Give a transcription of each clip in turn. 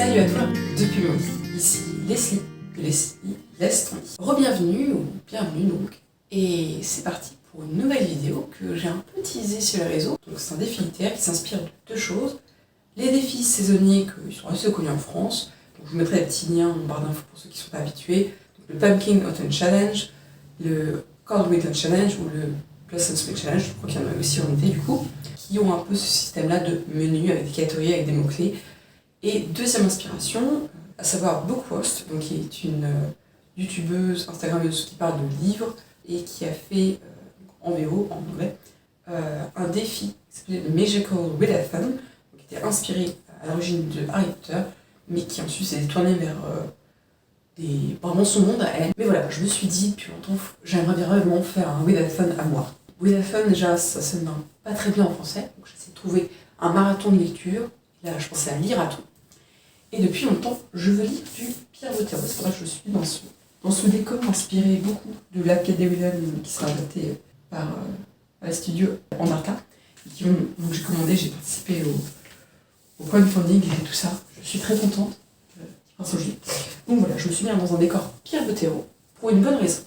Salut à toi, depuis mon lit, ici Leslie, de Leslie Laisse ton lit. Re-bienvenue ou bienvenue donc, et c'est parti pour une nouvelle vidéo que j'ai un peu teasée sur les réseaux. Donc c'est un défi littéraire qui s'inspire de deux choses. Les défis saisonniers qui sont assez connus en France, donc je vous mettrai des petits liens en barre d'infos pour ceux qui ne sont pas habitués. Donc, le Pumpkin Autumn Challenge, le Cold Winter Challenge ou le Blossom Spring Challenge, je crois qu'il y en a aussi en été du coup, qui ont un peu ce système-là de menus avec des catégories, avec des mots-clés. Et deuxième inspiration, à savoir Bookpost, donc qui est une youtubeuse, instagrammeuse qui parle de livres et qui a fait en VO, en anglais, un défi qui s'appelait le Magical Readathon, qui était inspiré à l'origine de Harry Potter, mais qui ensuite s'est tourné vers vraiment son monde à elle. Mais voilà, je me suis dit depuis longtemps, j'aimerais vraiment faire un readathon à moi. Readathon, déjà, ça sonne pas très bien en français, donc j'essaie de trouver un marathon de lecture. Là, je pensais à lire à tout. Et depuis longtemps, je veux lire du Pierre Bottero. C'est pour ça que je suis dans ce décor inspiré beaucoup de l'Académie qui sera adapté par la studio en Arta. Donc j'ai commandé, j'ai participé au crowdfunding et tout ça. Je suis très contente. Donc voilà, je me suis mis dans un décor Pierre Bottero pour une bonne raison.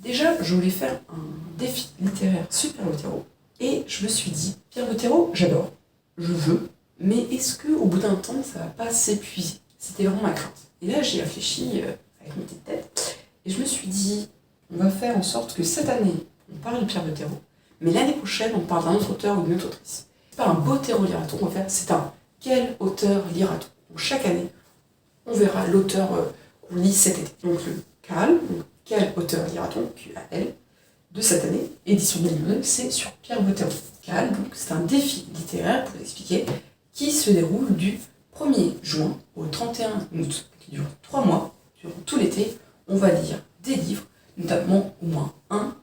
Déjà, je voulais faire un défi littéraire sur Pierre Bottero. Et je me suis dit, Pierre Bottero, j'adore, je veux. Mais est-ce qu'au bout d'un temps, ça va pas s'épuiser? C'était vraiment ma crainte. Et là, j'ai réfléchi avec ma petite tête, et je me suis dit, on va faire en sorte que cette année, on parle de Pierre Bottero, mais l'année prochaine, on parle d'un autre auteur ou d'une autre autrice. C'est pas un Bottero lira-t-on, on va faire, c'est un quel auteur lira-t-on. Donc chaque année, on verra l'auteur qu'on lit cet été. Donc le CAL, donc quel auteur lira-t-on, QAL, de cette année, édition 2009, c'est sur Pierre Bottero. CAL, donc c'est un défi littéraire, pour vous expliquer, qui se déroule du 1er juin au 31 août, qui dure 3 mois. Durant tout l'été, on va lire des livres, notamment au moins un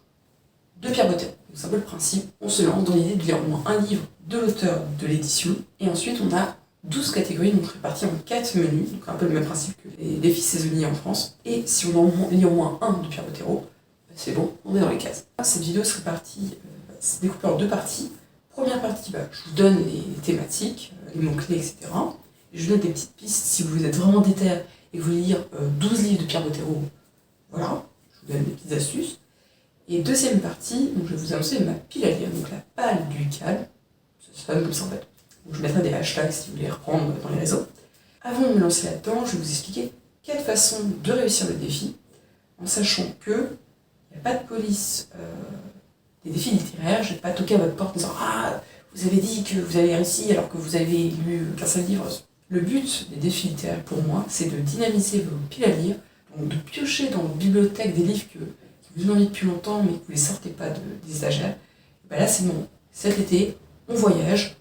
de Pierre Bottero. Donc c'est un peu le principe, on se lance dans l'idée de lire au moins un livre de l'auteur de l'édition, et ensuite on a 12 catégories, donc réparties en 4 menus, donc un peu le même principe que les défis saisonniers en France. Et si on en lit au moins un de Pierre Bottero, c'est bon, on est dans les cases. Cette vidéo se répartit, c'est découpé en 2 parties. Première partie, je vous donne les thématiques, les mots-clés, etc. Je vous donne des petites pistes si vous êtes vraiment déter et que vous voulez lire 12 livres de Pierre Bottero. Voilà, je vous donne des petites astuces. Et deuxième partie, donc je vais vous annoncer ma pile à lire, donc la palle du CAL. Ça sonne comme ça en fait. Donc je mettrai des hashtags si vous voulez reprendre dans les réseaux. Avant de me lancer là-dedans, je vais vous expliquer 4 façons de réussir le défi, en sachant que il n'y a pas de police des défis littéraires, je ne vais pas toquer à votre porte en disant « Ah, vous avez dit que vous avez réussi alors que vous avez lu qu'un seul livre ». Le but des défis littéraires pour moi, c'est de dynamiser vos piles à lire, donc de piocher dans votre bibliothèque des livres qui vous donnent envie depuis longtemps mais que vous ne les sortez pas des étagères. Et là c'est bon, cet été, on voyage,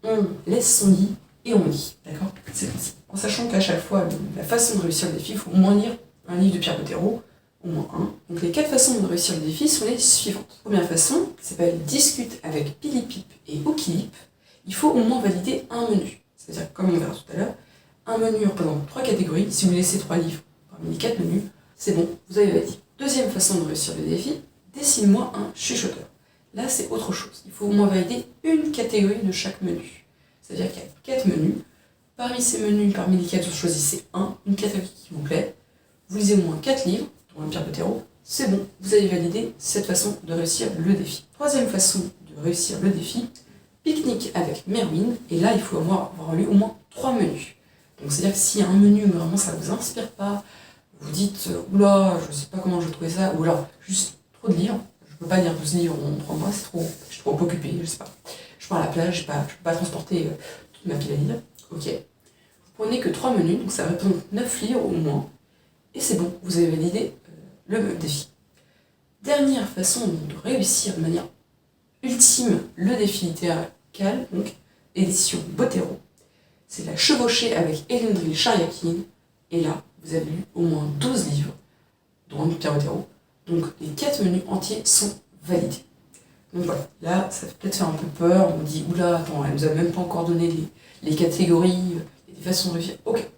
on laisse son lit et on lit, d'accord? C'est parti. En sachant qu'à chaque fois, la façon de réussir le défi, il faut au moins lire un livre de Pierre Bottero, au moins un. Donc les 4 façons de réussir le défi sont les suivantes. Première façon, qui s'appelle discute avec Pilipip et Okilip. Il faut au moins valider un menu. C'est-à-dire, comme on verra tout à l'heure, un menu représente 3 catégories. Si vous laissez 3 livres parmi les 4 menus, c'est bon, vous avez validé. Deuxième façon de réussir le défi, dessine-moi un chuchoteur. Là, c'est autre chose. Il faut au moins valider une catégorie de chaque menu. C'est-à-dire qu'il y a 4 menus. Parmi ces menus, parmi les 4, vous choisissez une catégorie qui vous plaît. Vous lisez au moins 4 livres. Pierre Bottero, c'est bon, vous avez validé cette façon de réussir le défi. Troisième façon de réussir le défi, pique-nique avec Merwin, et là il faut avoir lu au moins 3 menus. Donc c'est-à-dire que s'il y a un menu où vraiment ça ne vous inspire pas, vous dites oula, je ne sais pas comment je vais trouver ça, ou alors juste trop de livres, je ne peux pas lire 12 livres en 3 mois, je suis trop occupée, je sais pas. Je pars à la plage, je ne peux pas transporter toute ma pile à lire. Ok. Vous prenez que 3 menus, donc ça représente 9 livres au moins, et c'est bon, vous avez validé le défi. Dernière façon de réussir de manière ultime le défi littéraire CAL, donc édition Bottero, c'est la chevaucher avec Elendril Chariakin, et là, vous avez lu au moins 12 livres, dont un de Pierre Bottero, donc les 4 menus entiers sont validés. Donc voilà, là, ça peut peut-être faire un peu peur, on dit, oula, attends, elle nous a même pas encore donné les catégories, il y a des façons de réussir, ok.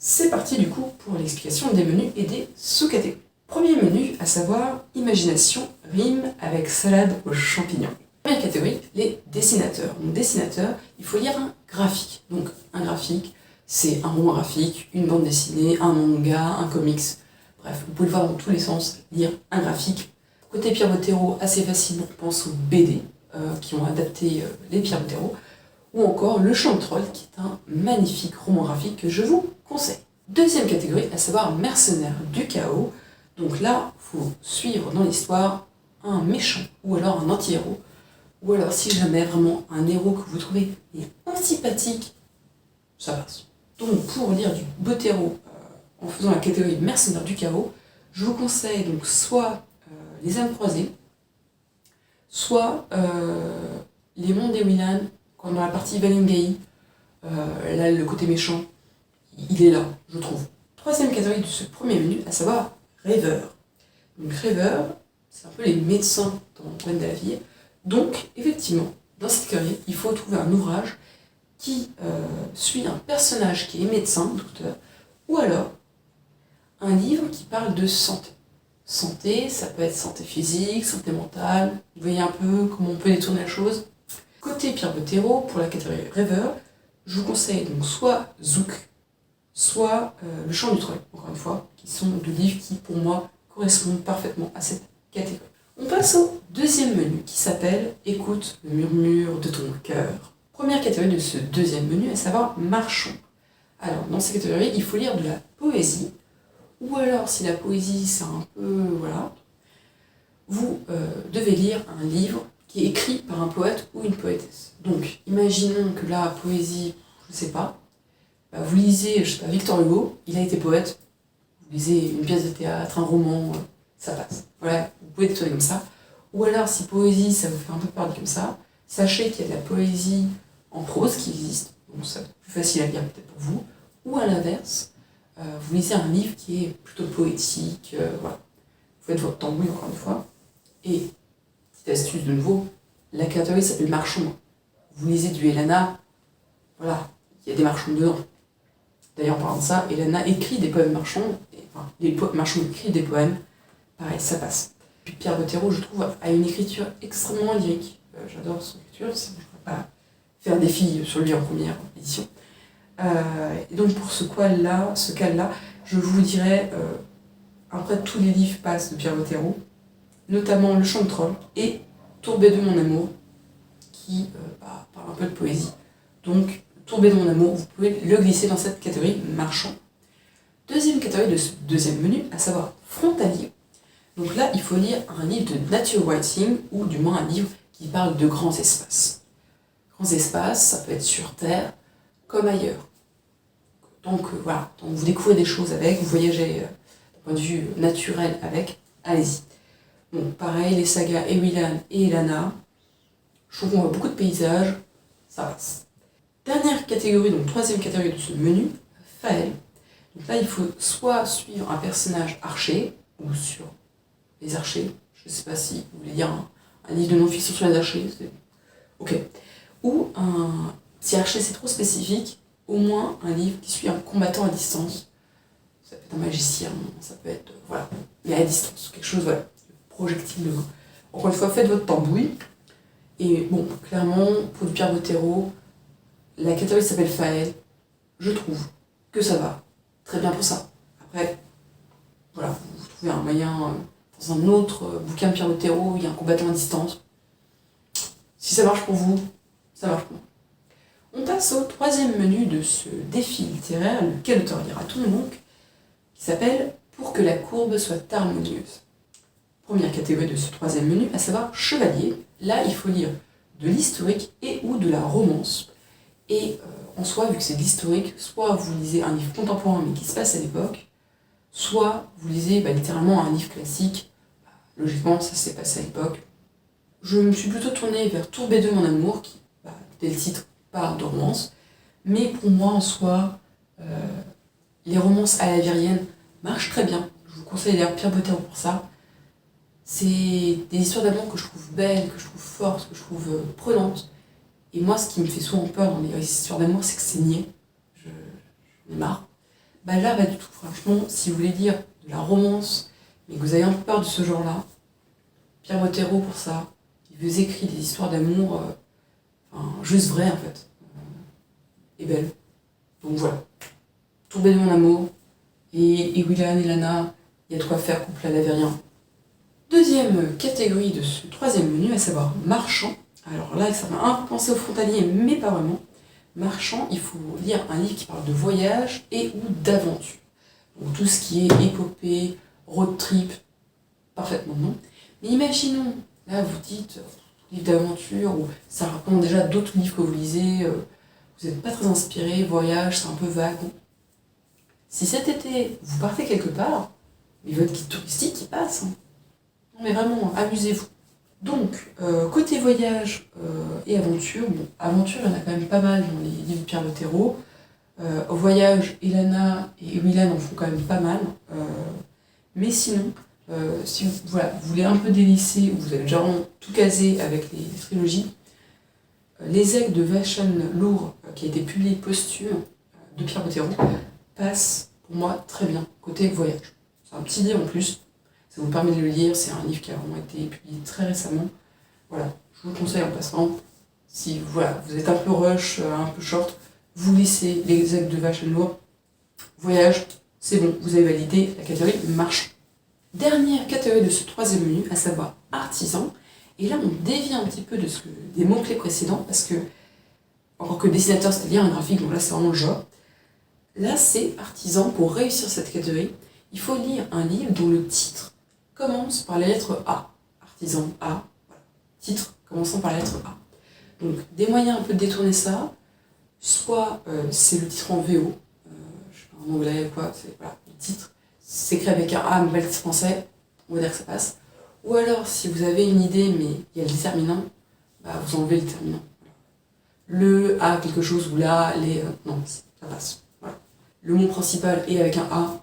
C'est parti du coup pour l'explication des menus et des sous-catégories. Premier menu, à savoir imagination, rime avec salade aux champignons. Première catégorie, les dessinateurs. Donc dessinateurs, il faut lire un graphique. Donc un graphique, C'est un roman graphique, une bande dessinée, un manga, un comics. Bref, vous pouvez le voir dans tous les sens, lire un graphique. Côté Pierre Bottero, assez facilement, on pense aux BD qui ont adapté les Pierre Bottero, ou encore Le Chant de Troll, qui est un magnifique roman graphique que je vous conseille. Deuxième catégorie, à savoir Mercenaires du chaos. Donc là, il faut suivre dans l'histoire un méchant, ou alors un anti-héros, ou alors si jamais vraiment un héros que vous trouvez antipathique, ça passe. Donc pour lire du Bottero en faisant la catégorie Mercenaires du chaos, je vous conseille donc soit Les âmes croisées, soit Les mondes des Willan, quand dans la partie Valengai, là le côté méchant, il est là, je trouve. Troisième catégorie de ce premier menu, à savoir rêveurs. Donc rêveurs, c'est un peu les médecins dans Gwen de la Ville. Donc effectivement, dans cette catégorie, il faut trouver un ouvrage qui suit un personnage qui est médecin, docteur, ou alors un livre qui parle de santé. Santé, ça peut être santé physique, santé mentale, vous voyez un peu comment on peut détourner la chose. Côté Pierre Bottero, pour la catégorie rêveur, je vous conseille donc soit Zouk, soit Le Chant du Troll, encore une fois, qui sont deux livres qui, pour moi, correspondent parfaitement à cette catégorie. On passe au deuxième menu qui s'appelle « Écoute le murmure de ton cœur ». Première catégorie de ce deuxième menu, à savoir marchons. Alors, dans cette catégorie, il faut lire de la poésie, ou alors, si la poésie, c'est un peu... voilà, vous devez lire un livre qui est écrit par un poète ou une poétesse. Donc, imaginons que la poésie, je ne sais pas, bah, vous lisez, je sais pas, Victor Hugo, il a été poète, vous lisez une pièce de théâtre, un roman, ça passe. Voilà, vous pouvez détourner comme ça. Ou alors, si poésie, ça vous fait un peu peur comme ça, sachez qu'il y a de la poésie en prose qui existe, donc ça va être plus facile à lire peut-être pour vous. Ou à l'inverse, vous lisez un livre qui est plutôt poétique, voilà. Vous faites votre tambouille encore une fois. Et, petite astuce de nouveau, la catégorie s'appelle marchand. Vous lisez du Elana, voilà, il y a des marchands dedans. D'ailleurs, en parlant de ça, Elana écrit des poèmes marchands, enfin, les marchands écrivent des poèmes, pareil, ça passe. Puis Pierre Bottero, je trouve, a une écriture extrêmement lyrique. J'adore son écriture, sinon je ne pourrais pas faire des filles sur lui en première édition. Et donc pour ce cas-là, je vous dirais, après tous les livres passent de Pierre Bottero, notamment Le Chant de Troll et Tourbé de mon amour, qui parle un peu de poésie. Donc Tourbé de mon amour, vous pouvez le glisser dans cette catégorie marchand. Deuxième catégorie de ce deuxième menu, à savoir frontalier. Donc là, il faut lire un livre de nature writing, ou du moins un livre qui parle de grands espaces. Grands espaces, ça peut être sur Terre, comme ailleurs. Donc voilà, donc vous découvrez des choses avec, vous voyagez d'un point de vue naturel avec, allez-y. Bon, pareil, les sagas Ewilan et Elana, je trouve qu'on voit beaucoup de paysages, ça passe. Dernière catégorie, donc troisième catégorie de ce menu, Faël. Donc là, il faut soit suivre un personnage archer, ou sur les archers, je ne sais pas si vous voulez dire un livre de non-fiction sur les archers, c'est... ok. Ou si archer c'est trop spécifique, au moins un livre qui suit un combattant à distance. Ça peut être un magicien, ça peut être, voilà, mais à distance, quelque chose, voilà, projectile de main. Encore une fois, faites votre tambouille. Et bon, clairement, pour du Pierre Bottero, la catégorie s'appelle Faël, je trouve que ça va très bien pour ça. Après, voilà, vous trouvez un moyen, dans un autre bouquin de Pierre Bottero, il y a un combattant à distance. Si ça marche pour vous, ça marche pour moi. On passe au troisième menu de ce défi littéraire, lequel auteur lira-t-on donc, qui s'appelle « Pour que la courbe soit harmonieuse ». Première catégorie de ce troisième menu, à savoir chevalier. Là, il faut lire de l'historique et ou de la romance. Et en soi, vu que c'est de l'historique, soit vous lisez un livre contemporain mais qui se passe à l'époque, soit vous lisez littéralement un livre classique. Logiquement, ça s'est passé à l'époque. Je me suis plutôt tournée vers Tourbé de mon amour, qui, dès le titre, parle de romance. Mais pour moi, en soi, les romances à la vyrienne marchent très bien. Je vous conseille d'ailleurs Pierre Bottero pour ça. C'est des histoires d'amour que je trouve belles, que je trouve fortes, que je trouve prenantes. Et moi, ce qui me fait souvent peur dans les histoires d'amour, c'est que c'est niais. J'en ai marre. Là, pas du tout. Franchement, si vous voulez lire de la romance, mais que vous avez un peu peur de ce genre-là, Pierre Bottero pour ça, il vous écrit des histoires d'amour juste vraies en fait, et belles. Donc voilà, tombez de mon amour, et Willan et Lana, il y a de quoi faire couple à l'Avérien. Deuxième catégorie de ce troisième menu, à savoir marchand. Alors là, ça m'a un peu pensé au frontalier, mais pas vraiment. Marchand, il faut lire un livre qui parle de voyage et ou d'aventure. Donc tout ce qui est épopée, road trip, parfaitement non. Mais imaginons, là vous dites, livre d'aventure, ou ça reprend déjà d'autres livres que vous lisez, vous n'êtes pas très inspiré, voyage, c'est un peu vague. Non. Si cet été, vous partez quelque part, mais votre guide touristique, il passe. Hein. Non mais vraiment, amusez-vous. Donc, côté voyage et aventure, bon, aventure, il y en a quand même pas mal dans les livres de Pierre Bottero. Voyage, Elana et Willan en font quand même pas mal. Mais sinon, si vous, voilà, vous voulez un peu délisser, ou vous avez déjà tout casé avec les trilogies, Les Aigles de Vachon-Lourd, qui a été publié posthume de Pierre Bottero, passe pour moi très bien, côté voyage. C'est un petit livre en plus, ça vous permet de le lire, c'est un livre qui a vraiment été publié très récemment. Voilà, je vous le conseille en passant. Si voilà, vous êtes un peu rush, un peu short, vous laissez Les Aigles de Vachon-Lourd. Voyage, c'est bon, vous avez validé la catégorie marchand. Dernière catégorie de ce troisième menu, à savoir artisan. Et là, on dévie un petit peu des mots-clés précédents, parce que, encore que dessinateur, c'est-à-dire un graphique, donc là, c'est vraiment le genre. Là, c'est artisan. Pour réussir cette catégorie, il faut lire un livre dont le titre commence par la lettre A. Artisan A, voilà. Titre commençant par la lettre A. Donc, des moyens un peu de détourner ça, soit c'est le titre en VO, je sais pas, en anglais ou quoi, c'est voilà, le titre, c'est écrit avec un A, mais pas le titre français, on va dire que ça passe. Ou alors, si vous avez une idée, mais il y a le déterminant, bah, vous enlevez le déterminant. Le A quelque chose, ou là, les... non, ça passe. Voilà. Le mot principal est avec un A,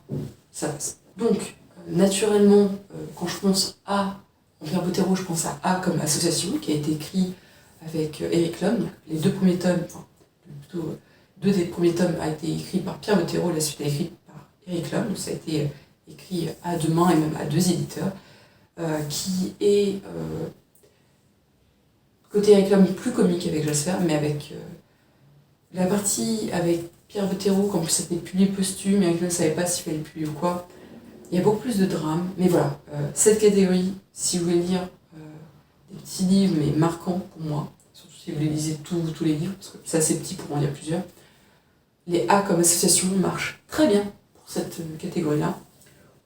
ça passe. Donc, naturellement, quand je pense A, en Pierre Bottero, je pense à A comme association, qui a été écrit avec Eric Lhomme. Les deux premiers tomes, enfin, plutôt deux des premiers tomes a été écrit par Pierre Bottero, la suite a été écrite par Eric Lhomme, donc ça a été écrit à deux mains et même à deux éditeurs. Qui est côté Eric Lhomme plus comique avec Jasper, mais avec la partie avec Pierre Bottero, quand ça a été publié posthume, et Eric Lhomme ne savait pas s'il fallait le publier ou quoi. Il y a beaucoup plus de drame, mais voilà, cette catégorie, si vous voulez lire des petits livres, mais marquants pour moi, surtout si vous les lisez tous les livres, parce que c'est assez petit pour en lire plusieurs, les A comme association marchent très bien pour cette catégorie-là.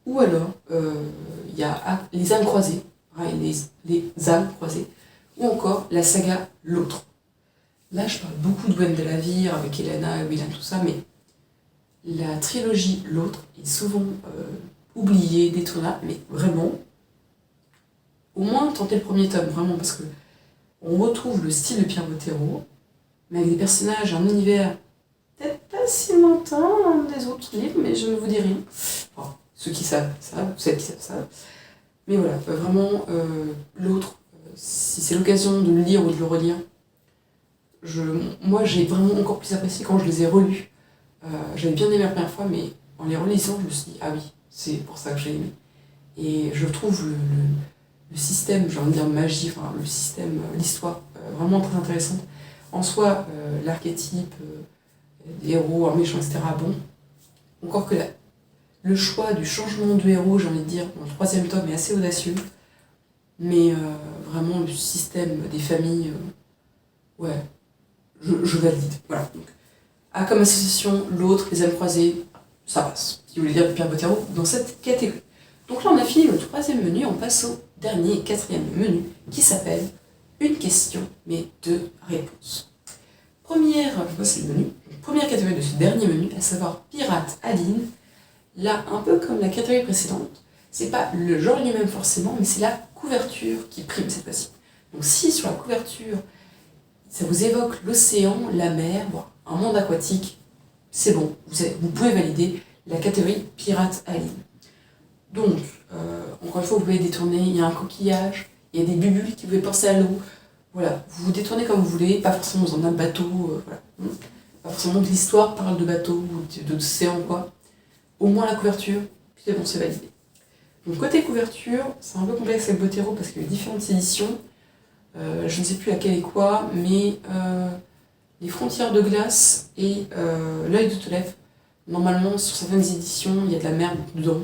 Ou alors, il y a les âmes croisées, les âmes croisées, ou encore la saga L'Autre. Là, je parle beaucoup de Gwen de la Vire, avec Elana, Willan, tout ça, mais la trilogie L'Autre est souvent oubliée, détournable, mais vraiment, au moins tentez le premier tome, vraiment, parce que on retrouve le style de Pierre Bottero, mais avec des personnages, un univers peut-être pas si lointain des autres livres, mais je ne vous dis rien. Enfin, ceux qui savent, celles qui savent. Mais voilà, vraiment, L'Autre, si c'est l'occasion de le lire ou de le relire, moi j'ai vraiment encore plus apprécié quand je les ai relus. J'avais bien aimé la première fois, mais en les relisant, je me suis dit, ah oui, c'est pour ça que j'ai aimé. Et je trouve le système, j'ai envie de dire magie, enfin le système, l'histoire, vraiment très intéressante. En soi, l'archétype des héros, un méchant, etc., bon. Encore que le choix du changement de héros, j'ai envie de dire, dans le troisième tome est assez audacieux, mais vraiment le système des familles, ouais, je valide. Voilà. Donc, A comme association, L'Autre, les âmes croisées, ça passe. Si vous voulez dire de Pierre Bottero dans cette catégorie. Donc là, on a fini le troisième menu, on passe au dernier et quatrième menu, qui s'appelle Une question, mais deux réponses. C'est le menu. Première catégorie de ce dernier menu, à savoir Pirate Aline. Là, un peu comme la catégorie précédente, c'est pas le genre lui-même forcément, mais c'est la couverture qui prime cette fois-ci. Donc si sur la couverture, ça vous évoque l'océan, la mer, bon, un monde aquatique, c'est bon, vous pouvez valider la catégorie Pirate Aline. Donc, encore une fois, vous pouvez détourner, il y a un coquillage, il y a des bulles qui vous fait penser à l'eau. Voilà, vous vous détournez comme vous voulez, pas forcément dans un bateau, voilà. Pas forcément que l'histoire parle de bateau ou d'océan, quoi. Au moins la couverture, puis c'est bon, c'est validé. Donc côté couverture, c'est un peu complexe avec Bottero parce qu'il y a différentes éditions. Je ne sais plus laquelle est quoi, mais Les Frontières de glace et L'œil de Tolède. Normalement, sur certaines éditions, il y a de la merde dedans.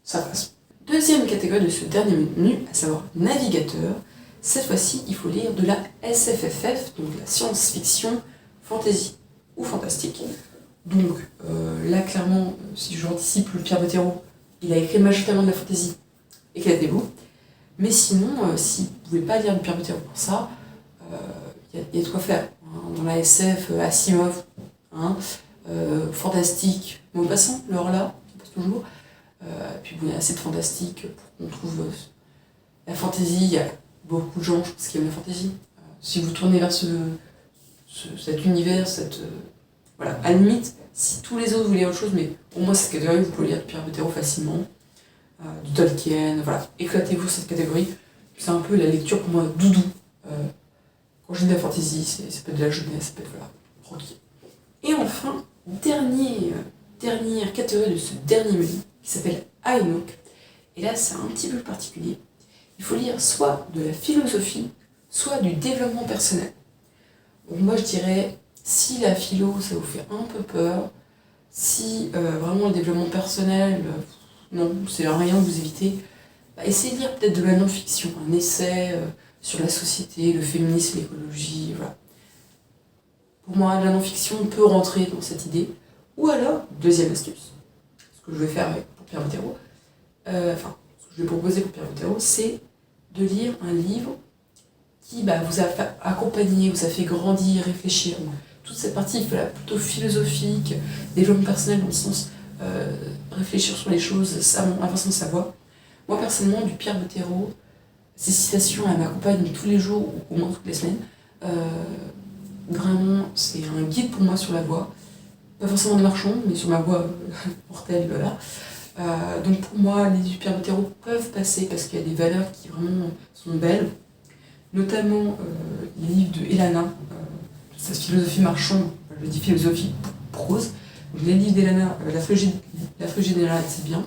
Ça passe. Deuxième catégorie de ce dernier menu, à savoir navigateur. Cette fois-ci, il faut lire de la SFFF, donc la science-fiction, fantasy ou fantastique. Donc là, clairement, si je anticipe, le Pierre Bottero, il a écrit majoritairement de la fantasy, éclatez-vous. Mais sinon, si vous ne pouvez pas lire le Pierre Bottero pour ça, il y a de quoi faire. Hein. Dans la SF, Asimov, hein, fantastique, Maupassant, Laure qui passe toujours. Puis bon, il y a assez de fantastique pour qu'on trouve la fantasy. Il y a beaucoup de gens, je pense, qui aiment la fantasy. Si vous tournez vers cet univers, voilà, à la limite, si tous les autres voulaient autre chose, mais au moins cette catégorie, vous pouvez lire de Pierre Bottero facilement, du Tolkien, voilà, éclatez-vous cette catégorie. C'est un peu la lecture pour moi doudou. Quand je dis de la fantasy, ça peut être de la jeunesse, ça peut être voilà, tranquille. Et enfin, dernière catégorie de ce dernier menu, qui s'appelle Aïnouk. Et là, c'est un petit peu particulier. Il faut lire soit de la philosophie, soit du développement personnel. Donc moi, je dirais, si la philo, ça vous fait un peu peur, si vraiment le développement personnel, non, c'est rien, vous évitez, essayez de lire peut-être de la non-fiction, un essai sur la société, le féminisme, l'écologie, voilà. Pour moi, la non-fiction peut rentrer dans cette idée. Ou alors, deuxième astuce, ce que je vais faire pour Pierre Bottero, ce que je vais proposer pour Pierre Bottero, c'est de lire un livre qui vous a accompagné, vous a fait grandir, réfléchir. Toute cette partie plutôt philosophique, développement personnel dans le sens réfléchir sur les choses, avancer dans sa voie. Moi personnellement, du Pierre Bottero, ces citations, elles m'accompagnent tous les jours, ou au moins toutes les semaines. Vraiment, c'est un guide pour moi sur la voie. Pas forcément de marchand, mais sur ma voie mortelle, voilà. Donc pour moi, les livres du Pierre Bottero peuvent passer parce qu'il y a des valeurs qui vraiment sont belles. Notamment les livres de Elana, sa philosophie marchande, je dis philosophie prose. Donc, les livres d'Elana, la feuille d'Elana, c'est bien.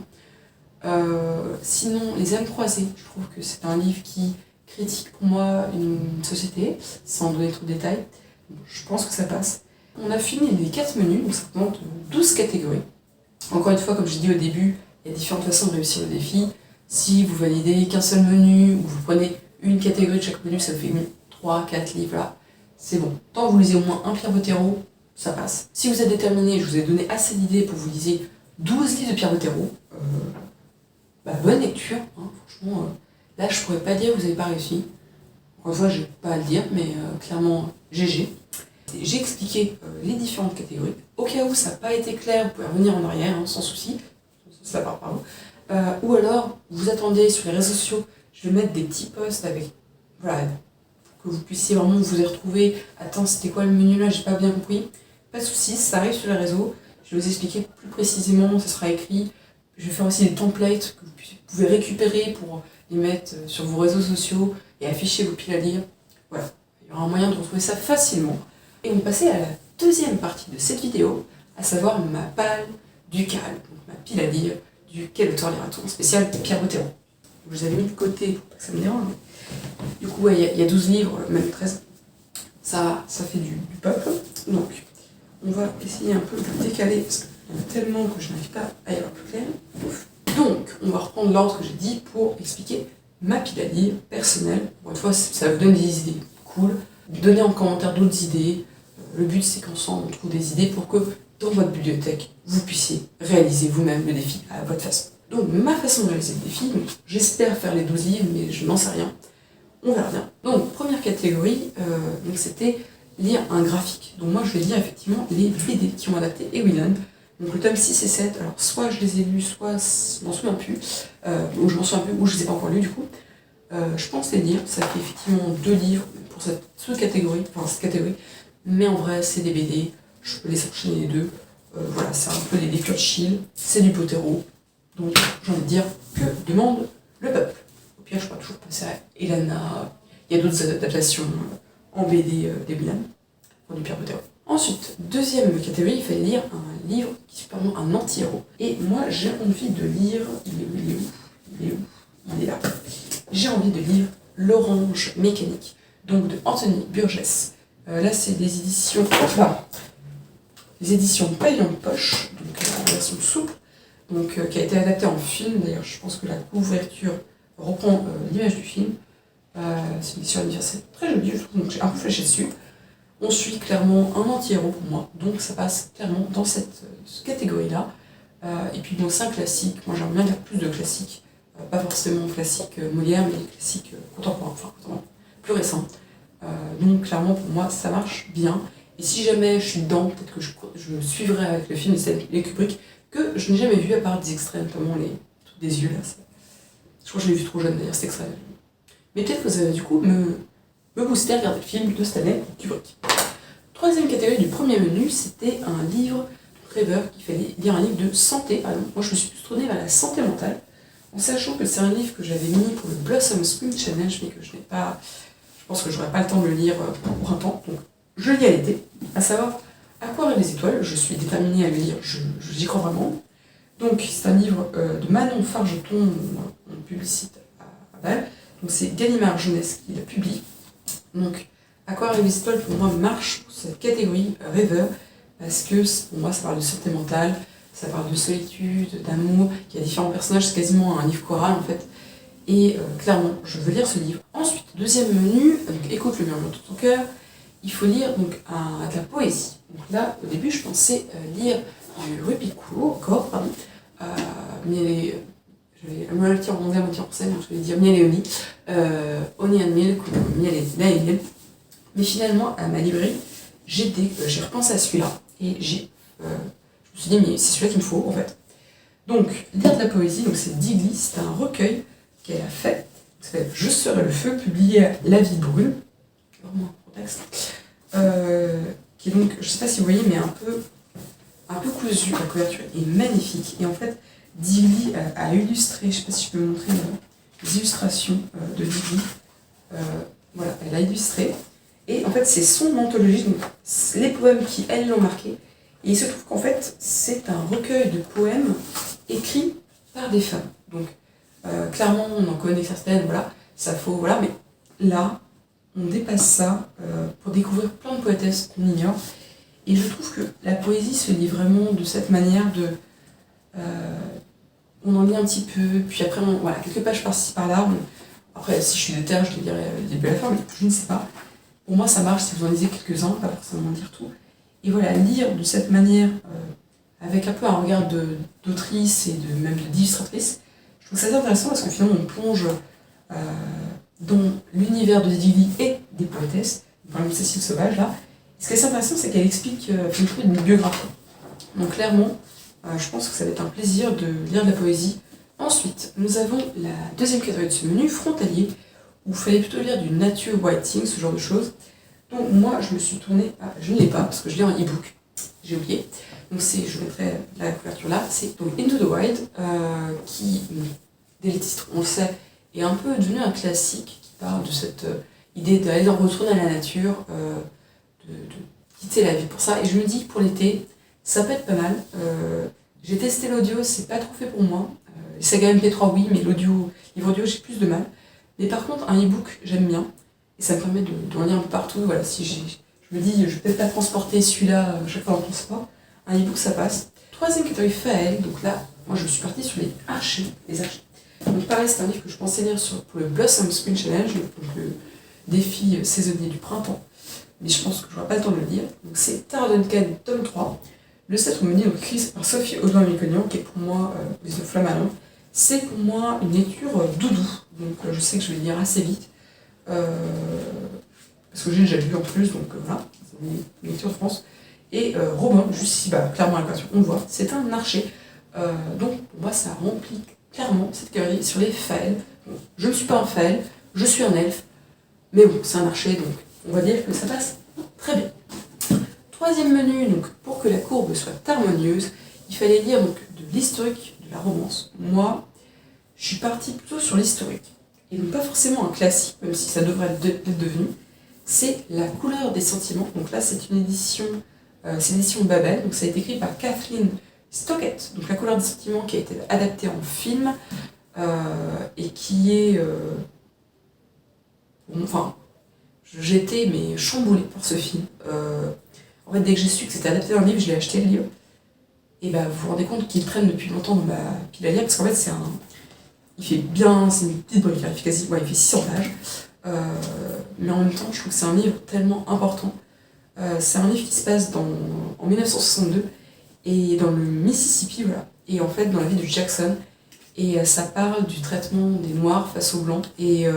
Sinon, Les âmes croisées, je trouve que c'est un livre qui critique pour moi une société, sans donner trop de détails. Donc, je pense que ça passe. On a fini les 4 menus, donc ça représente 12 catégories. Encore une fois, comme je dis au début, il y a différentes façons de réussir le défi. Si vous validez qu'un seul menu, ou vous prenez une catégorie de chaque menu, ça vous fait 3, 4 livres, là, c'est bon. Tant que vous lisez au moins un Pierre Bottero, ça passe. Si vous êtes déterminé, je vous ai donné assez d'idées pour vous lisiez 12 livres de Pierre Bottero. Bonne lecture, hein, franchement. Là, je pourrais pas dire que vous n'avez pas réussi. Encore une fois, je n'ai pas à le dire, mais clairement, GG. J'ai expliqué les différentes catégories. Au cas où ça n'a pas été clair, vous pouvez revenir en arrière, hein, sans souci. Ça part par vous. Ou alors, vous attendez sur les réseaux sociaux, je vais mettre des petits posts avec, voilà, pour que vous puissiez vraiment vous y retrouver. Attends, c'était quoi le menu là, j'ai pas bien compris. Pas de soucis, ça arrive sur les réseaux. Je vais vous expliquer plus précisément, ça sera écrit. Je vais faire aussi des templates que vous pouvez récupérer pour les mettre sur vos réseaux sociaux et afficher vos piles à lire. Voilà, il y aura un moyen de retrouver ça facilement. Et on va passer à la deuxième partie de cette vidéo, à savoir ma palle du Cal, donc ma pile à lire du Quel auteur lira-t-on spécial Pierre Bottero. Je vous avais mis de côté pour pas que ça me dérange. Du coup, il y a 12 livres, même 13. Ça fait du peuple. Donc, on va essayer un peu de décaler, parce qu'il y en a tellement que je n'arrive pas à y avoir plus clair. Ouf. Donc, on va reprendre l'ordre que j'ai dit pour expliquer ma pile à lire personnelle. Pour une fois, ça vous donne des idées cool. Donnez en commentaire d'autres idées. Le but, c'est qu'ensemble, on trouve des idées pour que, dans votre bibliothèque, vous puissiez réaliser vous-même le défi à votre façon. Donc, ma façon de réaliser le défi, j'espère faire les 12 livres, mais je n'en sais rien. On verra bien. Donc, première catégorie, c'était lire un graphique. Donc, moi, je vais lire effectivement les BD qui ont adapté Ewiland. Donc, le tome 6 et 7, alors soit je les ai lus, soit je m'en souviens plus, ou je m'en souviens plus, ou je les ai pas encore lus du coup. Je pense les lire, ça fait effectivement 2 livres pour cette catégorie, mais en vrai, c'est des BD, je peux les enchaîner les deux. Voilà, c'est un peu des lectures chill, c'est du Bottero, donc j'ai envie de dire que demande le peuple. Au pire, je peux toujours passer à Elana, il y a d'autres adaptations en BD d'Ewiland, pour du Pierre Bottero. Ensuite, deuxième catégorie, il fallait lire un livre qui est vraiment un anti-héros. Et moi, j'ai envie de lire... Il est là. J'ai envie de lire L'Orange Mécanique, donc de Anthony Burgess. Là, c'est des éditions, les éditions Pavillon de Poche, donc la version souple, donc, qui a été adaptée en film. D'ailleurs, je pense que la couverture reprend l'image du film. C'est une édition anniversaire très jolie, je trouve, donc j'ai un peu fléché dessus. On suit clairement un anti-héros pour moi, donc ça passe clairement dans cette catégorie-là. Et puis bon, c'est un classique, moi j'aime bien lire plus de classiques, pas forcément classiques Molière, mais classiques contemporains, enfin plus récents. Donc clairement pour moi ça marche bien. Et si jamais je suis dedans, peut-être que je suivrai avec le film de Stanley Kubrick, que je n'ai jamais vu à part des extraits, notamment les trucs des yeux là. Je crois que je l'ai vu trop jeune d'ailleurs cet extrait. Mais peut-être que ça va du coup me booster à regarder le film de Stanley Kubrick. Troisième catégorie du premier menu, c'était un livre rêveur qui fallait lire un livre de santé. Alors, moi je me suis plus tournée vers la santé mentale, en sachant que c'est un livre que j'avais mis pour le Blossom Spring Challenge, mais que je n'ai pas. Je pense que j'aurais pas le temps de le lire pour le printemps, donc je lis à l'été, à savoir À quoi rêvent les étoiles. Je suis déterminée à le lire, j'y crois vraiment. Donc c'est un livre de Manon Fargeton, on publicite à Bâle. Donc c'est Gallimard Jeunesse qui le publie. Donc À quoi rêvent les étoiles pour moi marche pour cette catégorie rêveur, parce que pour moi ça parle de santé mentale, ça parle de solitude, d'amour, il y a différents personnages, c'est quasiment un livre choral en fait. Et clairement, je veux lire ce livre. Ensuite, deuxième menu, donc écoute le murmure de ton cœur, il faut lire donc de la poésie. Donc là, au début, je pensais lire du Rupicourt, pardon, je vais me le dire en anglais, en français, donc je vais dire Miel et Oni, Oni and Milk ou Miel et Milk. Mais finalement, à ma librairie, j'ai repensé à celui-là et je me suis dit, mais c'est celui-là qu'il me faut en fait. Donc, lire de la poésie, donc c'est Digli, c'est un recueil qu'elle a fait, qui s'appelle Je serai le feu, publié à La Vie brûle, vraiment un contexte, qui est donc, je sais pas si vous voyez, mais un peu cousu, la couverture est magnifique, et en fait, Digli a illustré, je sais pas si je peux vous montrer les illustrations de Digli, voilà, elle a illustré, et en fait, c'est son anthologie, donc les poèmes qui, elles, l'ont marqué, et il se trouve qu'en fait, c'est un recueil de poèmes écrits par des femmes. Donc, clairement, on en connaît certaines, voilà, voilà, mais là, on dépasse ça pour découvrir plein de poétesses qu'on ignore. Et je trouve que la poésie se lit vraiment de cette manière de... on en lit un petit peu, puis après, voilà, quelques pages par-ci, par-là. Après, si je suis de terre, je te dirais le début à la fin, mais je ne sais pas. Pour moi, ça marche si vous en lisez quelques-uns, pas forcément lire tout. Et voilà, lire de cette manière, avec un peu un regard d'autrice et même d'illustratrice, je trouve ça intéressant parce que finalement on plonge dans l'univers de Digli et des poétesses, par exemple Cécile Sauvage là. Et ce qui est assez intéressant, c'est qu'elle explique une biographie. Donc clairement, je pense que ça va être un plaisir de lire de la poésie. Ensuite, nous avons la deuxième catégorie de ce menu, frontalier, où il fallait plutôt lire du nature writing, ce genre de choses. Donc moi, je me suis tournée je ne l'ai pas, parce que je lis en e-book, j'ai oublié. Donc je mettrai la couverture là, c'est donc Into the Wild, qui, dès les titres, on le sait, est un peu devenu un classique, qui parle de cette idée d'aller retourner à la nature, de quitter la vie pour ça. Et je me dis, pour l'été, ça peut être pas mal. J'ai testé l'audio, c'est pas trop fait pour moi. Les sagas MP3, oui, mais livre audio, j'ai plus de mal. Mais par contre, un e-book, j'aime bien. Et ça me permet d'en lire un peu partout. Voilà, si je me dis, je vais peut-être pas transporter celui-là chaque fois en transport. Un e-book, ça passe. Troisième catégorie, Faël. Donc là, moi, je suis partie sur les archers. Donc pareil, c'est un livre que je pensais lire pour le Blossom Spring Challenge, donc le défi saisonnier du printemps. Mais je pense que je n'aurai pas le temps de le lire. Donc c'est Tara Duncan, tome 3. Le 7 menu, donc écrit par Sophie Audouin-Mécognan, qui est pour moi, Les Flamalins. C'est pour moi une lecture doudou. Donc je sais que je vais lire assez vite. Parce que j'ai déjà lu en plus, donc voilà, c'est une lecture de France. Et Robin, juste ici, clairement à la couverture, on le voit, c'est un archer. Donc pour moi, ça remplit clairement cette catégorie sur les faëls. Bon, je ne suis pas un faël, je suis un elfe, mais bon, c'est un archer, donc on va dire que ça passe très bien. Troisième menu, donc pour que la courbe soit harmonieuse, il fallait lire donc de l'historique de la romance. Moi, je suis partie plutôt sur l'historique. Et donc pas forcément un classique, même si ça devrait être devenu. C'est La couleur des sentiments. Donc là, c'est une édition, c'est l'édition Babel. Donc ça a été écrit par Kathleen Stockett. Donc La couleur des sentiments qui a été adaptée en film et qui est... enfin, j'étais mais chamboulée par ce film. En fait, dès que j'ai su que c'était adapté d'un livre, je l'ai acheté le livre. Et bah, vous vous rendez compte qu'il traîne depuis longtemps dans ma pile à lire, parce qu'en fait, il fait bien, c'est une petite brique, il fait 600 pages. Mais en même temps, je trouve que c'est un livre tellement important. C'est un livre qui se passe en 1962, et dans le Mississippi, voilà. Et en fait, dans la ville de Jackson. Et ça parle du traitement des Noirs face aux Blancs. Et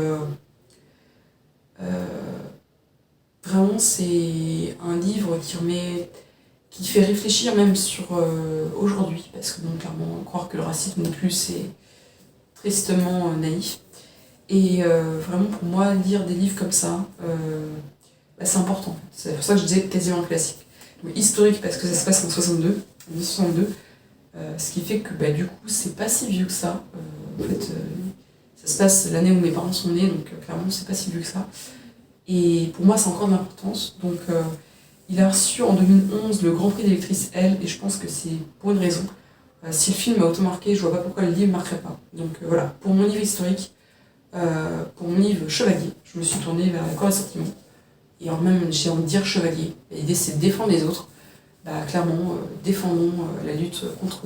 vraiment, c'est un livre qui fait réfléchir même sur aujourd'hui, parce que bon, clairement, croire que le racisme non plus, c'est tristement naïf. Et vraiment, pour moi, lire des livres comme ça, c'est important. C'est pour ça que je disais quasiment classique. Donc, historique, parce que ça se passe en 1962, ce qui fait que du coup, c'est pas si vieux que ça. En fait, ça se passe l'année où mes parents sont nés, donc clairement, c'est pas si vieux que ça. Et pour moi, c'est encore de l'importance. Donc, il a reçu en 2011 le Grand Prix des lectrices Elle, et je pense que c'est pour une raison. Si le film m'a auto marqué, je vois pas pourquoi le livre ne marquerait pas. Donc voilà, pour mon livre historique, pour mon livre Chevalier, je me suis tournée vers la Cour d'assortiment. Et alors même, j'ai envie de dire Chevalier. L'idée, c'est de défendre les autres. Clairement, défendons la lutte contre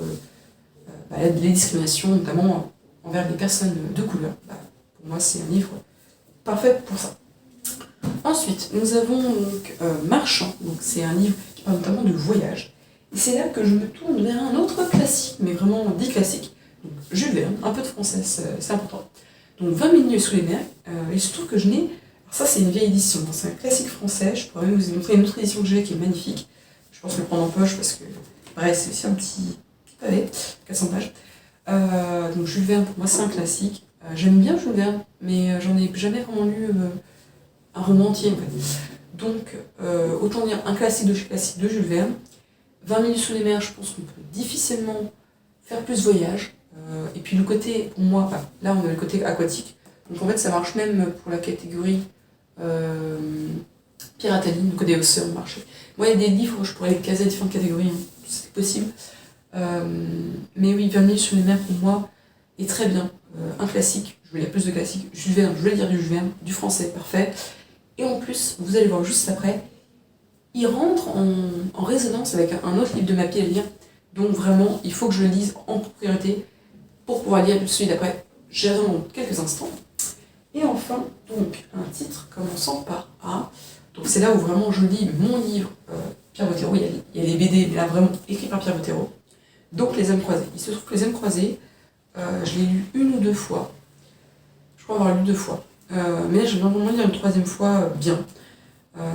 les discriminations, notamment envers les personnes de couleur. Pour moi, c'est un livre parfait pour ça. Ensuite, nous avons donc Marchand. Donc, c'est un livre qui parle notamment de voyage. Et c'est là que je me tourne vers un autre classique, mais vraiment dit classique. Donc, Jules Verne, un peu de français, c'est important. Donc 20 000 lieues sous les mers. Il se trouve que je n'ai... Alors ça, c'est une vieille édition, c'est un classique français. Je pourrais même vous montrer une autre édition que j'ai qui est magnifique. Je pense le prendre en poche parce que, bref, c'est aussi un petit pavé, 400 pages. Donc Jules Verne, pour moi, c'est un classique. J'aime bien Jules Verne, mais j'en ai jamais vraiment lu un roman entier, en fait. Donc, autant dire un classique de chez classique de Jules Verne. 20 000 lieues sous les mers, je pense qu'on peut difficilement faire plus voyage. Et puis le côté, pour moi, là on a le côté aquatique. Donc en fait, ça marche même pour la catégorie Pirataline, donc des Océans marché. Moi, il y a des livres, je pourrais les caser à différentes catégories, hein, c'est possible. Mais oui, 20 000 sur les mers, pour moi, est très bien. Un classique, je veux lire plus de classiques. Jules Verne, je veux lire du Jules Verne, du français, parfait. Et en plus, vous allez voir juste après, il rentre en résonance avec un autre livre de ma pile à lire. Donc vraiment, il faut que je le lise en priorité pour pouvoir lire celui d'après. J'y reviens dans quelques instants. Et enfin, donc, un titre commençant par A. Donc c'est là où vraiment je lis mon livre, Pierre Bottero. Il y a les BD, mais là vraiment écrit par Pierre Bottero. Donc Les Âmes Croisées. Il se trouve que Les Âmes Croisées, je l'ai lu une ou deux fois. Je crois avoir lu deux fois. Mais là, je vais normalement lire une troisième fois bien.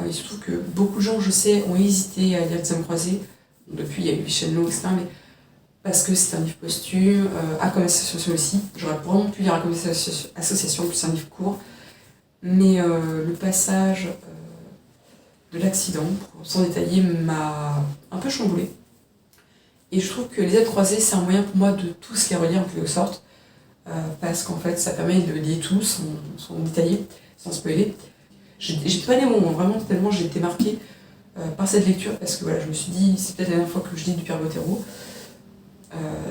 Il se trouve que beaucoup de gens, je sais, ont hésité à lire Les Âmes Croisées. Depuis, il y a eu Michel No, etc. Mais parce que c'est un livre posthume, A comme association aussi. J'aurais vraiment pu lire A comme association, plus c'est un livre court. Mais le passage de l'accident, sans détailler, m'a un peu chamboulée. Et je trouve que Les Âmes Croisées, c'est un moyen pour moi de tous les relire en quelque sorte. Parce qu'en fait, ça permet de lire tout sans détailler, sans spoiler. J'ai pas des mots, vraiment, tellement j'ai été marquée par cette lecture, parce que voilà, je me suis dit, c'est peut-être la dernière fois que je lis du Pierre Bottero.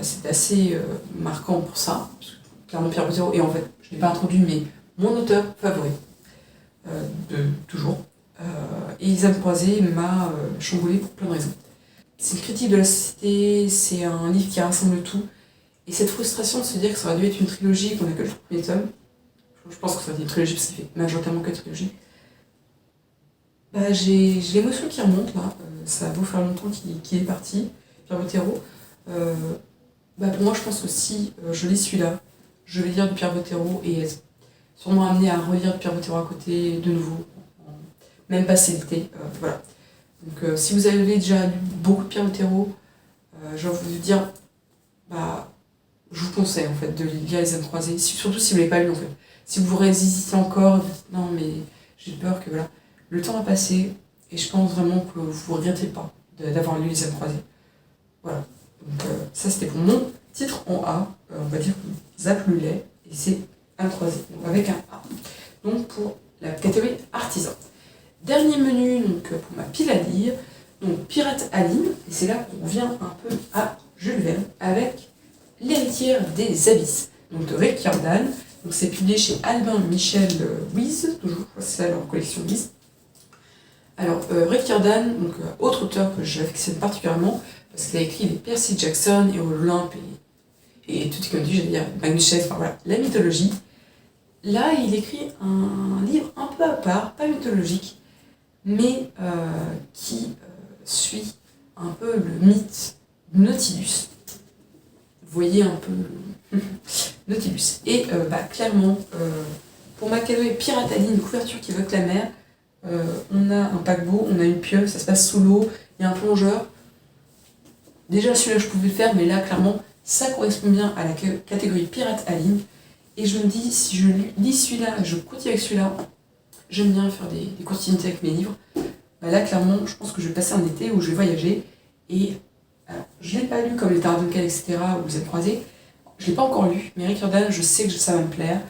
C'est assez marquant pour ça, parce que clairement Pierre Bottero, et en fait, je ne l'ai pas introduit, mais mon auteur favori, de toujours. Et Les Âmes Croisées m'a chamboulée pour plein de raisons. C'est une critique de la société, c'est un livre qui rassemble tout, et cette frustration de se dire que ça aurait dû être une trilogie, qu'on n'a que le premier tome, je pense que ça aurait été une trilogie parce qu'il fait majoritairement que trilogie. J'ai l'émotion qui remonte là, ça va vous faire longtemps qu'il est parti, Pierre Bottero. Pour moi, je pense que si je lis celui-là, je vais lire du Pierre Bottero et sûrement amener à relire du Pierre Bottero à côté de nouveau, même passer l'été. Voilà. Donc, si vous avez déjà lu beaucoup de Pierre Bottero, j'ai envie de vous dire, je vous conseille en fait de lire Les Âmes Croisées, surtout si vous ne l'avez pas lu en fait. Si vous résistez encore, non mais j'ai peur que voilà. Le temps a passé et je pense vraiment que vous ne regrettez pas d'avoir lu Les Âmes Croisées. Voilà. Donc ça c'était pour mon titre en A, on va dire que Zap le lait, et c'est Âmes Croisées, donc avec un A. Donc pour la catégorie artisan. Dernier menu donc, pour ma pile à lire, donc Pirate Aline, et c'est là qu'on revient un peu à Jules Verne avec L'héritière des abysses, donc de Rick Riordan, Donc c'est publié chez Albin Michel Wyss, toujours, c'est ça leur collection Wyss. Alors Rick Riordan, donc autre auteur que j'affectionne particulièrement, parce qu'il a écrit les Percy Jackson, et Olympe et tout ce qu'on dit, j'allais dire Magnus Chess, enfin voilà, la mythologie. Là, il écrit un livre un peu à part, pas mythologique, mais qui suit un peu le mythe du Nautilus. Vous voyez un peu le Nautilus. Et clairement, pour Macado et Pirate Alley, une couverture qui évoque la mer, on a un paquebot, on a une pieuvre, ça se passe sous l'eau, il y a un plongeur. Déjà celui-là je pouvais le faire, mais là clairement ça correspond bien à la catégorie Pirate Alley. Et je me dis, si je lis celui-là, je continue avec celui-là, j'aime bien faire des continuités avec mes livres. Là clairement je pense que je vais passer un été où je vais voyager. Et alors, je ne l'ai pas lu comme les Taras Duncan, etc. où vous êtes croisés. Je ne l'ai pas encore lu, mais Rick Riordan, je sais que ça va me plaire.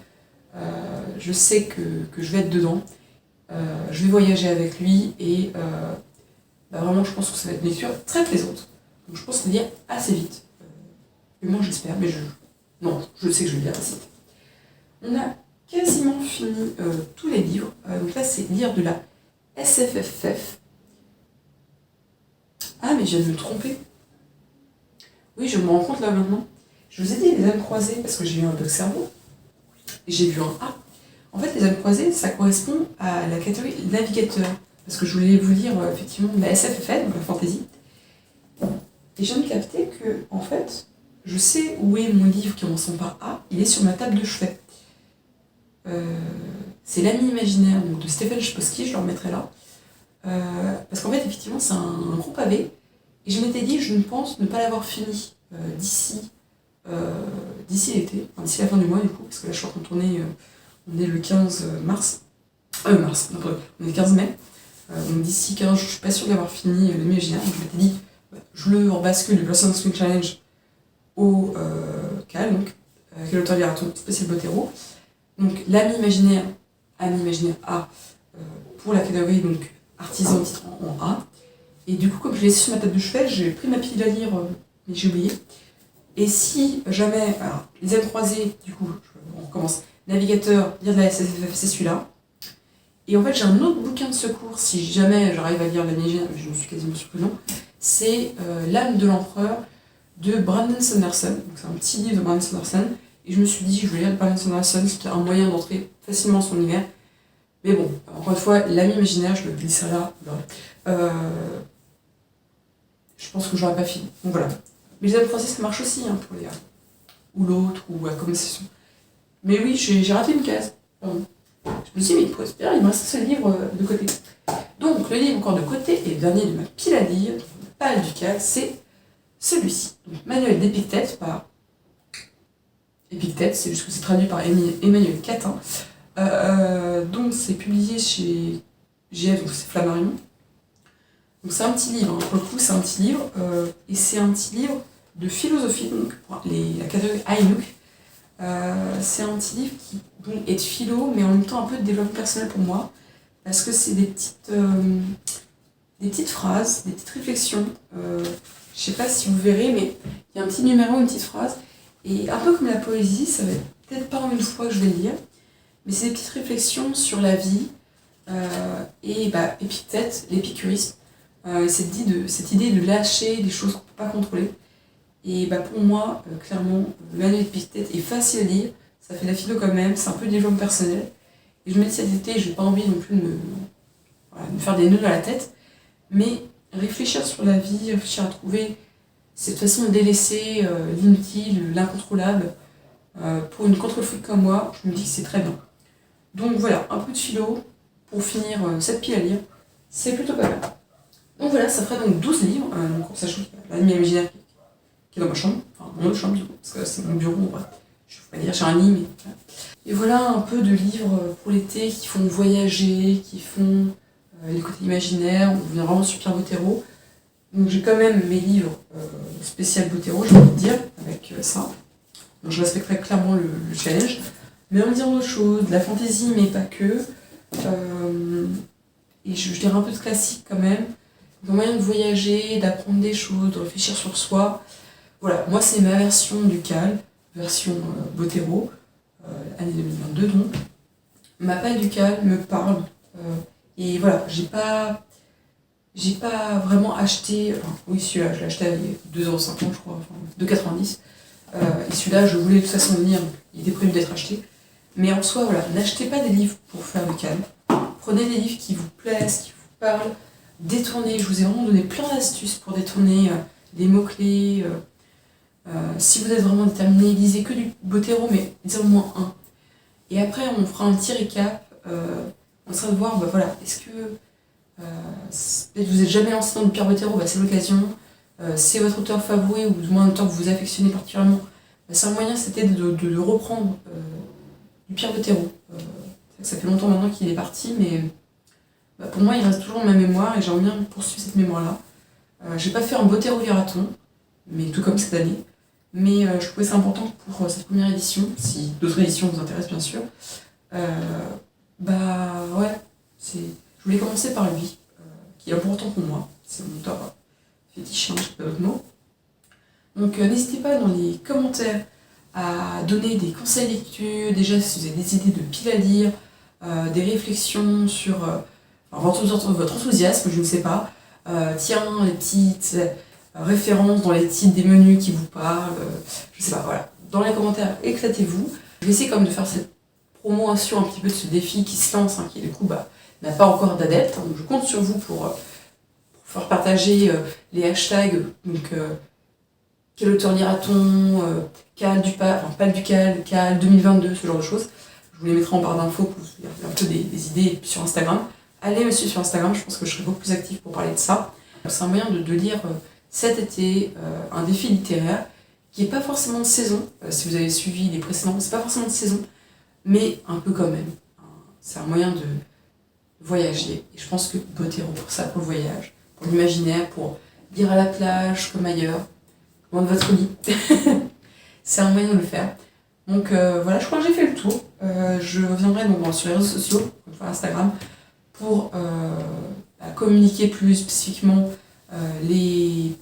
Je sais que je vais être dedans. Je vais voyager avec lui et vraiment je pense que ça va être une lecture très plaisante. Donc je pense le lire assez vite. Et moi j'espère, mais je sais que je vais lire assez vite. On a quasiment fini tous les livres. Donc là c'est lire de la SFFF. Ah mais je viens de me tromper. Oui, je me rends compte là maintenant. Je vous ai dit les âmes croisées parce que j'ai eu un bug cerveau. Et j'ai vu un A. En fait, les âmes croisées, ça correspond à la catégorie navigateur. Parce que je voulais vous lire effectivement la SFFF, donc la fantasy. Et je viens de capter que, en fait, je sais où est mon livre qui commence par A. Il est sur ma table de chevet. C'est L'ami imaginaire donc de Stephen Chbosky, je le remettrai là. Parce qu'en fait, effectivement, c'est un gros pavé. Et je m'étais dit, je ne pense ne pas l'avoir fini d'ici l'été, enfin, d'ici la fin du mois du coup, parce que là je suis en train de tourner, on est le 15 mars, non, on est le 15 mai, donc d'ici 15 jours, je suis pas sûre d'avoir fini le imaginaire, donc je m'étais dit, je le rebascule du Blossom Swing Challenge au CAL, donc, qui est l'auteur du marathon spécial Botero. Donc l'ami imaginaire A, pour la catégorie donc artisan titre en A. Et du coup, comme je l'ai sur ma table de chevet, j'ai pris ma pile à lire, mais j'ai oublié. Et si jamais, alors, les âmes croisées, du coup, on recommence, navigateur, lire de la SFF, c'est celui-là. Et en fait, j'ai un autre bouquin de secours, si jamais j'arrive à lire la mais je me suis quasiment sûre que non, c'est L'âme de l'empereur de Brandon Sanderson. Donc c'est un petit livre de Brandon Sanderson. Et je me suis dit, je vais lire de Brandon Sanderson, c'était un moyen d'entrer facilement dans son univers. Mais bon, encore une fois, l'ami imaginaire, je le glisserai là. Je pense que j'aurais pas fini. Donc voilà. Mais les âmes croisées, ça marche aussi pour les gars. Ou l'autre, ou la conversation. Mais oui, j'ai raté une case. Pardon. Je me suis dit, mais il pourrait se faire, il me reste ce livre de côté. Donc, le livre encore de côté, et le dernier de ma pile à lire, pas du cas, c'est celui-ci. Donc, Manuel d'Épictète par Épictète, c'est juste que c'est traduit par Emmanuel Catin. Donc, c'est publié chez GF, donc c'est Flammarion. Donc c'est un petit livre, pour le coup c'est un petit livre, et c'est un petit livre de philosophie, donc pour la catégorie Aynouk. C'est un petit livre qui est de philo, mais en même temps un peu de développement personnel pour moi, parce que c'est des petites phrases, des petites réflexions. Je sais pas si vous verrez, mais il y a un petit numéro, une petite phrase, et un peu comme la poésie, ça va être peut-être pas en une fois que je vais le lire, mais c'est des petites réflexions sur la vie, et Épictète, l'épicurisme, cette idée de lâcher des choses qu'on ne peut pas contrôler. Et pour moi, clairement, le manuel d'Épictète est facile à lire, ça fait de la philo quand même, c'est un peu de développement personnel. Et je me dis cet été, je n'ai pas envie non plus de me faire des nœuds dans la tête, mais réfléchir sur la vie, réfléchir à trouver cette façon de délaisser l'inutile, l'incontrôlable, pour une contrôle-freak comme moi, je me dis que c'est très bien. Donc voilà, un peu de philo pour finir cette pile à lire, c'est plutôt pas mal. Donc voilà, ça ferait donc 12 livres, donc en sachant qu'il y a l'ami imaginaire qui est dans ma chambre, enfin mon autre chambre du coup, parce que c'est mon bureau, bref. Je ne vais pas dire j'ai un lit, mais voilà. Et voilà un peu de livres pour l'été qui font voyager, qui font les côtés imaginaires, on vient vraiment sur Pierre Bottero. Donc j'ai quand même mes livres spécial Bottero, j'ai envie de dire, avec ça. Donc je respecterai clairement le challenge. Mais on va dire autre chose, de la fantaisie, mais pas que. Et je dirais un peu de classique quand même. Un moyen de voyager, d'apprendre des choses, de réfléchir sur soi. Voilà, moi c'est ma version du CAL, version Bottero. année 2022 donc. Ma paille ducale me parle, et voilà, j'ai pas vraiment acheté, enfin, oui celui-là je l'ai acheté à 2,50 € je crois, enfin 2,90 €, et celui-là je voulais de toute façon le lire, donc il était prévu d'être acheté. Mais en soi, voilà, n'achetez pas des livres pour faire le calme. Prenez des livres qui vous plaisent, qui vous parlent. Détournez, je vous ai vraiment donné plein d'astuces pour détourner des mots-clés. Si vous êtes vraiment déterminé, lisez que du Botero, mais lisez au moins un. Et après, on fera un petit récap. On sera de voir, bah voilà, est-ce que peut-être vous n'êtes jamais lancé dans du Pierre Botero, bah c'est l'occasion. C'est votre auteur favori, ou du moins un auteur que vous affectionnez particulièrement. Bah, c'est un moyen, c'était de reprendre du Pierre Botero. Ça fait longtemps maintenant qu'il est parti, mais bah, pour moi il reste toujours dans ma mémoire et j'aimerais bien poursuivre cette mémoire-là. J'ai pas fait un Botero Viraton, mais tout comme cette année. Mais je trouvais ça important pour cette première édition, si d'autres éditions vous intéressent bien sûr. Bah ouais, je voulais commencer par lui, qui est important pour moi. C'est mon auteur fétiche, je sais pas d'autres mots. Donc n'hésitez pas dans les commentaires à donner des conseils de lecture, déjà si vous avez des idées de piles à lire, des réflexions sur votre enthousiasme, je ne sais pas. Tiens, les petites références dans les titres des menus qui vous parlent, je sais pas, voilà. Dans les commentaires, éclatez-vous. Je vais essayer comme de faire cette promotion un petit peu de ce défi qui se lance, qui du coup n'a pas encore d'adeptes. Donc je compte sur vous pour faire partager les hashtags, donc quel auteur lira-t-on, Cal du Pal du Cal 2022, ce genre de choses. Je vous les mettrai en barre d'infos pour vous dire un peu des idées sur Instagram. Allez me suivre sur Instagram, je pense que je serai beaucoup plus active pour parler de ça. C'est un moyen de lire cet été un défi littéraire qui n'est pas forcément de saison. Si vous avez suivi les précédents, c'est pas forcément de saison, mais un peu quand même. C'est un moyen de voyager. Et je pense que Botero pour ça, pour le voyage, pour l'imaginaire, pour lire à la plage comme ailleurs, loin de votre lit. C'est un moyen de le faire. Donc voilà, je crois que j'ai fait le tour. Je reviendrai donc sur les réseaux sociaux, sur Instagram, pour communiquer plus spécifiquement les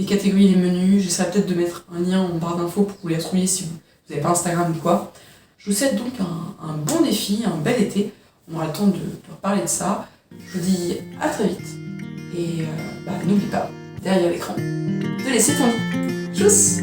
catégories, les menus. J'essaierai peut-être de mettre un lien en barre d'infos pour que vous les retrouviez si vous n'avez pas Instagram ou quoi. Je vous souhaite donc un bon défi, un bel été. On aura le temps de reparler de ça. Je vous dis à très vite. Et n'oublie pas, derrière l'écran, de laisser ton lit. Tchuss!